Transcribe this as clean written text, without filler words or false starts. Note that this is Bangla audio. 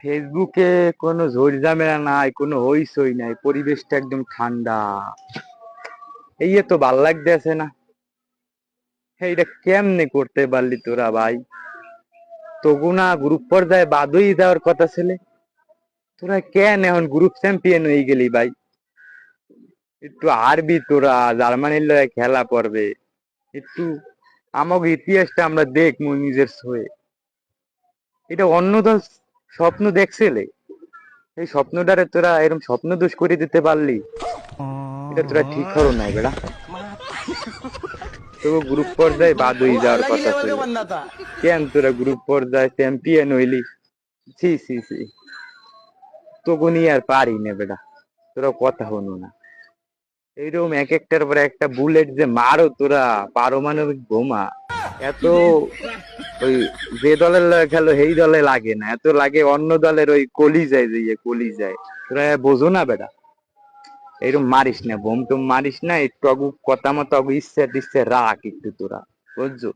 ফেসবুকে কোনো ঝড় ঝামেলা নাই, কোনো হইচই নাই, পরিবেশটা একদম ঠান্ডা। এই তো ভাল লাগতেছে না। এইটা কেমনে করতে পারলি তোরা ভাই? তবু না গ্রুপ পর্যায়ে বাদ হয়ে যাওয়ার কথা ছেলে, তোরা কেন এখন গ্রুপ চ্যাম্পিয়ন হয়ে গেলি ভাই? একটু হারবি তোরা, জার্মানির লয়ে খেলা পড়বে, একটু আমাকে ইতিহাসটা আমরা দেখবো নিজের হয়ে। এটা অন্য দল স্বপ্ন দেখছিলে, এই স্বপ্নটারে তোরা এরকম স্বপ্ন দোষ করে দিতে পারলি? এটা তোরা ঠিক করো নাই বেড়া। তো গ্রুপ পর্যায়ে বাদ হয়ে যাওয়ার কথা ছিল, কেন তোরা গ্রুপ পর্যায়ে চ্যাম্পিয়ন হইলি? ছি ছি ছি, তোকে নিয়ে আর পারি না বেড়া, তোরা কথা হনো না। এইরকম এক একটার পর একটা বুলেট যে মারো তোরা, পারমাণবিক বোমা, এত ওই যে দলের লগে খেলো সেই দলে লাগে না, এত লাগে অন্য দলের ওই কলিজায়, যে কলিজায়। তোরা বোঝো না বেটা, এরকম মারিস না, বোম টোম মারিস না, একটু আগু কথা মতো আগু ইচ্ছে টিচ্ছে রাখ একটু তোরা, বুঝছো?